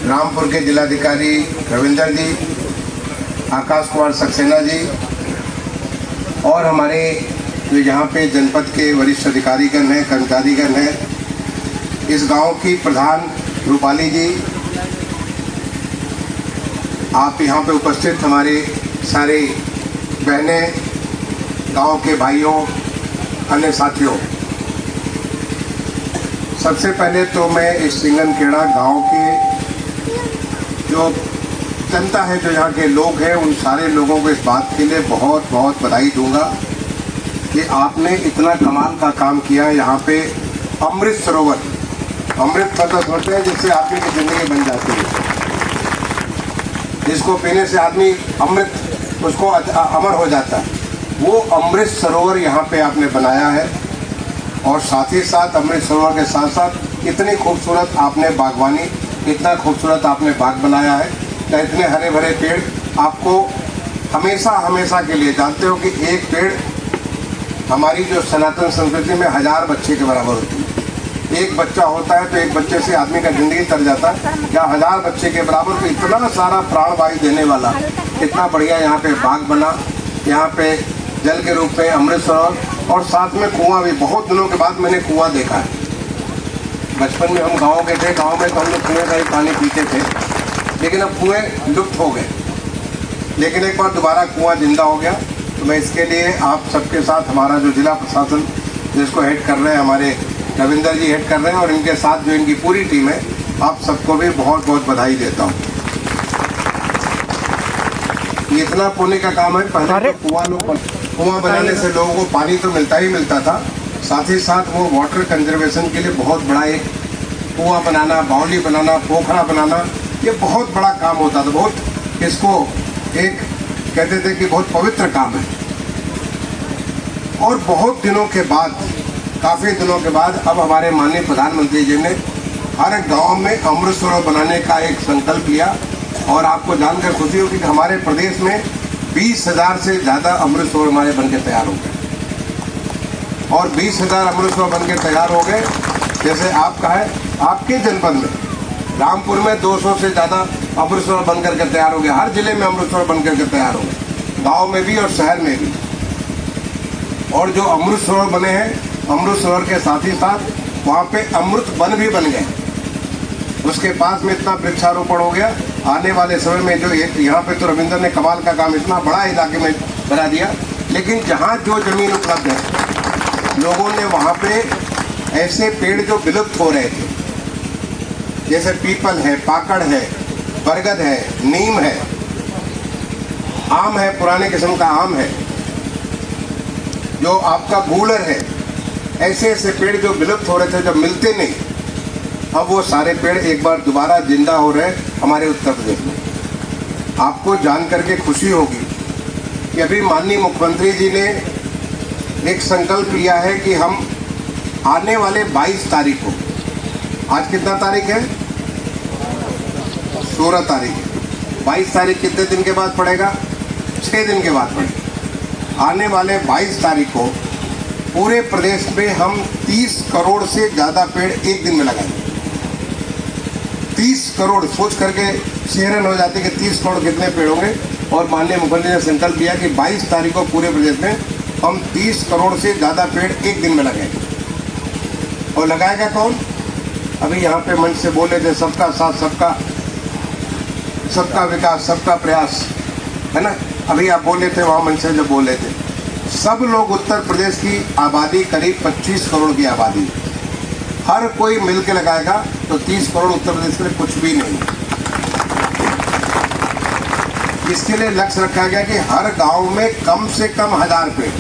रामपुर के जिलाधिकारी रविंदर जी, आकाश कुमार सक्सेना जी और हमारे जो यहाँ पे जनपद के वरिष्ठ अधिकारीगण हैं, कर्मचारीगण हैं, इस गांव की प्रधान रूपाली जी, आप यहाँ पे उपस्थित हमारे सारे बहनें, गांव के भाइयों, अन्य साथियों, सबसे पहले तो मैं इस सिंगनखेड़ा गांव के जो जनता है, जो यहाँ के लोग हैं, उन सारे लोगों को इस बात के लिए बहुत बहुत बधाई दूंगा कि आपने इतना कमाल का काम किया। यहाँ पे अमृत सरोवर, अमृत मतलब सोचते हैं जिससे आदमी की ज़िंदगी बन जाती है, जिसको पीने से आदमी अमृत उसको अमर हो जाता है, वो अमृत सरोवर यहाँ पे आपने बनाया है। और साथ ही साथ अमृत सरोवर के साथ साथ इतनी खूबसूरत आपने बागवानी, इतना खूबसूरत आपने बाग बनाया है, तो इतने हरे भरे पेड़ आपको हमेशा हमेशा के लिए, जानते हो कि एक पेड़ हमारी जो सनातन संस्कृति में 1000 बच्चे के बराबर होती है। एक बच्चा होता है तो एक बच्चे से आदमी का ज़िंदगी तर जाता है, या 1000 बच्चे के बराबर, तो इतना सारा प्राणवायु देने वाला इतना बढ़िया यहाँ पे बाग बना, यहाँ पे जल के रूप में अमृत सरोवर और साथ में कुआं भी। बहुत दिनों के बाद मैंने कुआं देखा है। बचपन में हम गाँव के थे, गाँव में तो हम लोग कुएँ का ही पानी पीते थे, लेकिन अब कुएँ लुप्त हो गए। लेकिन एक बार दोबारा कुआं जिंदा हो गया, तो मैं इसके लिए आप सबके साथ, हमारा जो जिला प्रशासन जिसको हेड कर रहे हैं, हमारे रविंदर जी हेड कर रहे हैं, और इनके साथ जो इनकी पूरी टीम है, आप सबको भी बहुत बहुत बधाई देता हूँ। इतना पुण्य का काम है। पहले तो कुआं बनाने से लोगों को पानी तो मिलता ही मिलता था, साथ ही साथ वो वाटर कंजर्वेशन के लिए बहुत बड़ा एक कुआं बनाना, बावली बनाना, पोखरा बनाना, ये बहुत बड़ा काम होता था। बहुत इसको एक कहते थे कि बहुत पवित्र काम है। और बहुत दिनों के बाद, काफ़ी दिनों के बाद अब हमारे माननीय प्रधानमंत्री जी ने हर गांव में अमृत सरोवर बनाने का एक संकल्प लिया। और आपको जानकर खुशी होगी कि हमारे प्रदेश में 20,000 से ज़्यादा अमृत सरोवर हमारे बनके तैयार हो गए। और 20,000 अमृत सरोवर बनके तैयार हो गए। जैसे आपका है, आपके जनपद में रामपुर में 200 से ज़्यादा अमृत सरोवर बन करके तैयार हो गया। हर जिले में अमृत सरोवर बन करके तैयार हो गए, गाँव में भी और शहर में भी। और जो अमृत सरोवर बने हैं, अमृत सरोवर के साथ ही साथ वहाँ पे अमृत वन भी बन गए। उसके पास में इतना वृक्षारोपण हो गया। आने वाले समय में जो एक यहाँ पे तो रविंदर ने कमाल का काम इतना बड़ा इलाके में बना दिया, लेकिन जहाँ जो जमीन उपलब्ध है, लोगों ने वहाँ पे ऐसे पेड़ जो विलुप्त हो रहे थे, जैसे पीपल है, पाकड़ है, बरगद है, नीम है, आम है, पुराने किस्म का आम है, जो आपका गूलर है, ऐसे ऐसे पेड़ जो विलुप्त हो रहे थे, जो मिलते नहीं, अब वो सारे पेड़ एक बार दोबारा जिंदा हो रहे हैं हमारे उत्तर प्रदेश में। आपको जान करके खुशी होगी कि अभी माननीय मुख्यमंत्री जी ने एक संकल्प लिया है कि हम आने वाले 22 तारीख को, आज कितना तारीख है, 16 तारीख है, 22 तारीख कितने दिन के बाद पड़ेगा, 6 दिन के बाद पड़ेगा। आने वाले 22 तारीख को पूरे प्रदेश में हम 30 करोड़ से ज़्यादा पेड़ एक दिन में लगाएंगे। 30 करोड़, सोच करके हैरान हो जाते कि 30 करोड़ कितने पेड़ होंगे। और माननीय मुख्यमंत्री ने संकल्प लिया कि 22 तारीख को पूरे प्रदेश में हम 30 करोड़ से ज़्यादा पेड़ एक दिन में लगाएंगे। और लगाएगा कौन? अभी यहाँ पे मंच से बोले थे, सबका साथ, सबका विकास, सबका प्रयास, है ना। अभी आप बोले थे वहाँ मंच से जब बोले थे, सब लोग, उत्तर प्रदेश की आबादी करीब 25 करोड़ की आबादी, हर कोई मिल के लगाएगा तो 30 करोड़ उत्तर प्रदेश के लिए कुछ भी नहीं। इसके लिए लक्ष्य रखा गया कि हर गांव में कम से कम 1000 पेड़।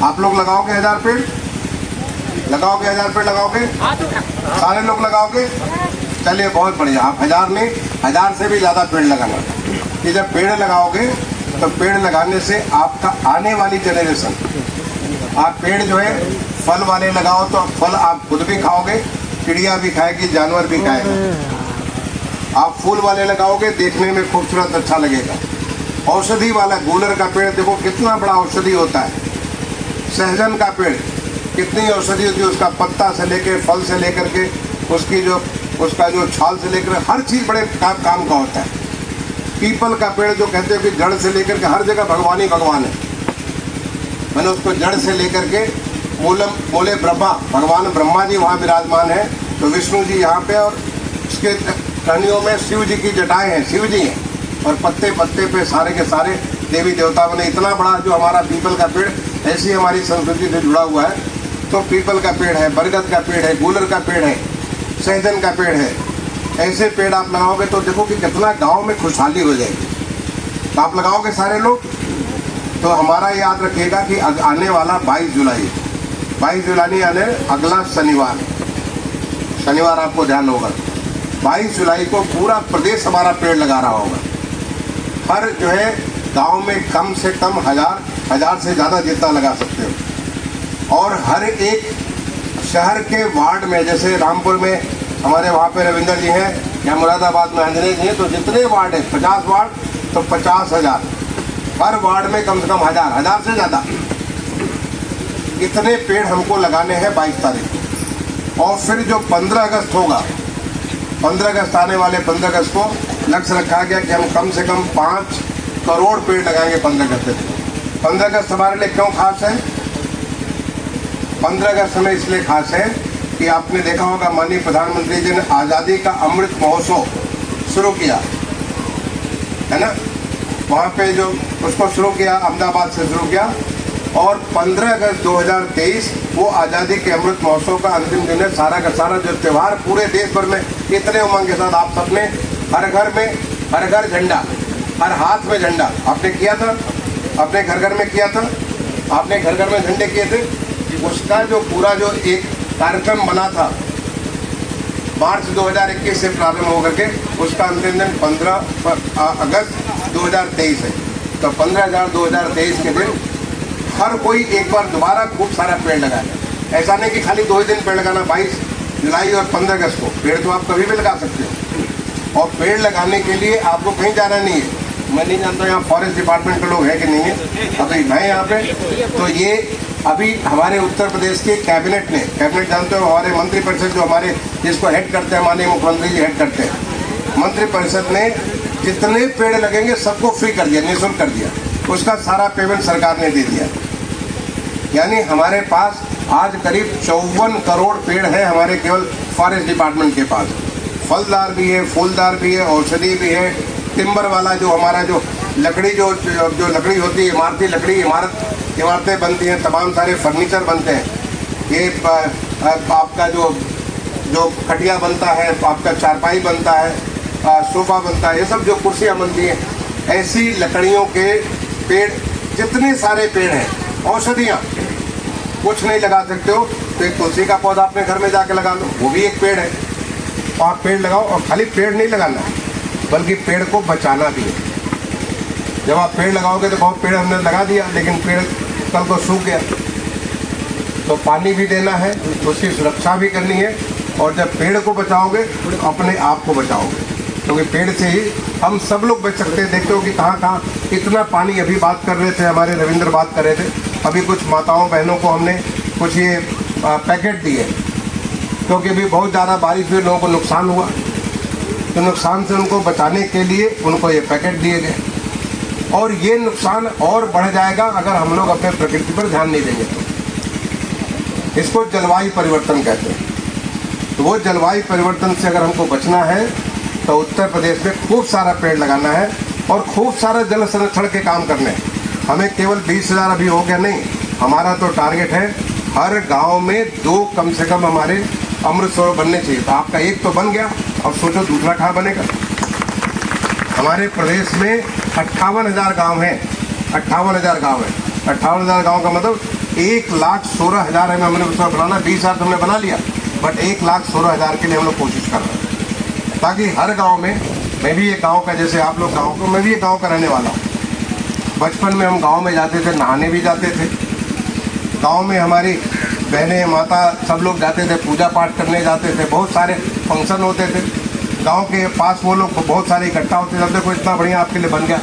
आप लोग लगाओगे 1000 पेड़? लगाओगे 1000 पेड़? लगाओगे? सारे लोग लगाओगे? चलिए, बहुत बढ़िया। आप 1000 नहीं, 1000 से भी ज़्यादा पेड़ लगाना। कि जब पेड़ लगाओगे तो पेड़ लगाने से आपका आने वाली जनरेशन, आप पेड़ जो है फल वाले लगाओ तो फल आप खुद भी खाओगे, चिड़िया भी खाएगी, जानवर भी खाएगा। आप फूल वाले लगाओगे, देखने में खूबसूरत अच्छा लगेगा। औषधि वाला गूलर का पेड़ देखो कितना बड़ा औषधि होता है। सहजन का पेड़ कितनी औषधि होती है, उसका पत्ता से लेकर फल से लेकर के उसकी जो उसका जो छाल से लेकर हर चीज़ बड़े काम का होता है। पीपल का पेड़ जो कहते हैं कि जड़ से लेकर के हर जगह भगवान ही भगवान है। मैंने उसको जड़ से लेकर के मूले ब्रह्मा, भगवान ब्रह्मा जी वहाँ विराजमान है, तो विष्णु जी यहाँ पे, और उसके टहनियों में शिव जी की जटाएं हैं, शिव जी हैं, और पत्ते पत्ते पे सारे के सारे देवी देवता बने। इतना बड़ा जो हमारा पीपल का पेड़ ऐसी हमारी संस्कृति से जुड़ा हुआ है। तो पीपल का पेड़ है, बरगद का पेड़ है, गूलर का पेड़ है, सहजन का पेड़ है। ऐसे पेड़ आप लगाओगे तो देखो कि कितना गांव में खुशहाली हो जाएगी। तो आप लगाओगे सारे लोग, तो हमारा याद रखिएगा कि आने वाला 22 जुलाई यानी अगला शनिवार आपको ध्यान होगा, 22 जुलाई को पूरा प्रदेश हमारा पेड़ लगा रहा होगा। हर जो है गांव में कम से कम हजार से ज़्यादा जितना लगा सकते हो। और हर एक शहर के वार्ड में, जैसे रामपुर में हमारे वहाँ पे रविंदर जी हैं, या मुरादाबाद में आंजनेय जी हैं, तो जितने वार्ड हैं 50 वार्ड तो 50,000, हर वार्ड में कम से कम हजार से ज़्यादा इतने पेड़ हमको लगाने हैं 22 तारीख को। और फिर जो 15 अगस्त होगा, 15 अगस्त आने वाले 15 अगस्त को लक्ष्य रखा गया कि हम कम से कम 5 करोड़ पेड़ लगाएंगे 15 अगस्त से। 15 अगस्त हमारे लिए क्यों खास है? 15 अगस्त में इसलिए खास है कि आपने देखा होगा माननीय प्रधानमंत्री जी ने आज़ादी का अमृत महोत्सव शुरू किया है ना, वहाँ पे जो उसको शुरू किया अहमदाबाद से शुरू किया, और 15 अगस्त 2023 वो आज़ादी के अमृत महोत्सव का अंतिम दिन है। सारा का सारा जो त्यौहार पूरे देश भर में इतने उमंग के साथ आप सबने हर घर झंडा, हर हाथ में झंडा आपने किया था, अपने घर में किया था, आपने घर में झंडे किए थे। उसका जो पूरा जो एक कार्यक्रम बना था मार्च 2021 से प्रारंभ होकर के, उसका अंतिम दिन 15 अगस्त 2023 है। तो 15/2023 के दिन हर कोई एक बार दोबारा खूब सारा पेड़ लगाए। ऐसा नहीं कि खाली 2 ही दिन पेड़ लगाना, 22 जुलाई और 15 अगस्त को। पेड़ तो आप कभी भी लगा सकते हो, और पेड़ लगाने के लिए आपको कहीं जाना नहीं है। मैं नहीं जानता यहाँ फॉरेस्ट डिपार्टमेंट के लोग हैं कि नहीं है, अभी हैं यहाँ पे। तो ये अभी हमारे उत्तर प्रदेश के कैबिनेट जानते हो, हमारे मंत्रिपरिषद जो हमारे जिसको हेड करते हैं माननीय मुख्यमंत्री जी हेड करते हैं, मंत्रिपरिषद ने जितने पेड़ लगेंगे सबको फ्री कर दिया, निःशुल्क कर दिया। उसका सारा पेमेंट सरकार ने दे दिया। यानी हमारे पास आज करीब 54 करोड़ पेड़ है हमारे केवल फॉरेस्ट डिपार्टमेंट के पास। फलदार भी है, फूलदार भी है, औषधि भी है, टिम्बर वाला जो हमारा जो लकड़ी जो लकड़ी होती है, इमारती लकड़ी, इमारतें बनती हैं, तमाम सारे फर्नीचर बनते हैं। ये आपका जो खटिया बनता है, आपका चारपाई बनता है, सोफा बनता है, ये सब जो कुर्सियाँ बनती हैं, ऐसी लकड़ियों के पेड़ जितने सारे पेड़ हैं, औषधियाँ कुछ नहीं लगा सकते हो तो एक तुलसी का पौधा अपने घर में जाके लगा लो, वो भी एक पेड़ है। तो आप पेड़ लगाओ, और खाली पेड़ नहीं लगाना बल्कि पेड़ को बचाना भी है। जब आप पेड़ लगाओगे तो बहुत पेड़ हमने लगा दिया, लेकिन पेड़ कल को सूख गया, तो पानी भी देना है, उसकी सुरक्षा भी करनी है। और जब पेड़ को बचाओगे तो अपने आप को बचाओगे, क्योंकि पेड़ से ही हम सब लोग बच सकते हैं। देखते हो कि कहाँ इतना पानी, अभी बात कर रहे थे हमारे रविंद्र बात कर रहे थे, अभी कुछ माताओं बहनों को हमने कुछ ये पैकेट दिए, क्योंकि अभी बहुत ज़्यादा बारिश हुई, लोगों को नुकसान हुआ, तो नुकसान से उनको बचाने के लिए उनको ये पैकेट दिए गए। और ये नुकसान और बढ़ जाएगा अगर हम लोग अपने प्रकृति पर ध्यान नहीं देंगे तो। इसको जलवायु परिवर्तन कहते हैं। तो वो जलवायु परिवर्तन से अगर हमको बचना है तो उत्तर प्रदेश में खूब सारा पेड़ लगाना है और खूब सारा जल संरक्षण के काम करने हैं। हमें केवल 20,000 अभी हो गया नहीं, हमारा तो टारगेट है हर गांव में 2 कम से कम हमारे अमृत सरोवर बनने चाहिए। तो आपका एक तो बन गया, अब सोचो दूसरा कहाँ बनेगा। हमारे प्रदेश में 58,000 गाँव हैं, 58,000 गाँव हैं। 58,000 गाँव का मतलब 1,16,000 है। हमने उसका बनाना 20,000 तो हमने बना लिया, बट 1,16,000 के लिए हम लोग कोशिश कर रहे हैं, ताकि हर गांव में, मैं भी एक गांव का, जैसे आप लोग गांव को, मैं भी एक गांव का रहने वाला हूँ। बचपन में हम गांव में जाते थे, नहाने भी जाते थे। गांव में हमारी बहनें, माता सब लोग जाते थे, पूजा पाठ करने जाते थे, बहुत सारे फंक्शन होते थे। गांव के पास वो लोग बहुत सारे इकट्ठा होते थे। कोई इतना बढ़िया आपके लिए बन गया,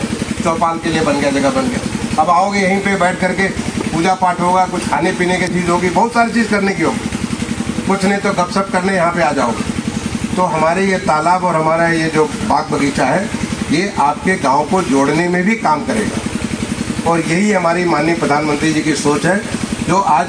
चौपाल के लिए बन गया, जगह बन गया। अब आओगे यहीं पे बैठ करके पूजा पाठ होगा, कुछ खाने पीने की चीज़ होगी, बहुत सारी चीज़ करने की होगी। कुछ नहीं तो गपशप करने यहाँ पे आ जाओगे। तो हमारे ये तालाब और हमारा ये जो बाग बगीचा है ये आपके गांव को जोड़ने में भी काम करेगा। और यही हमारी माननीय प्रधानमंत्री जी की सोच है जो आज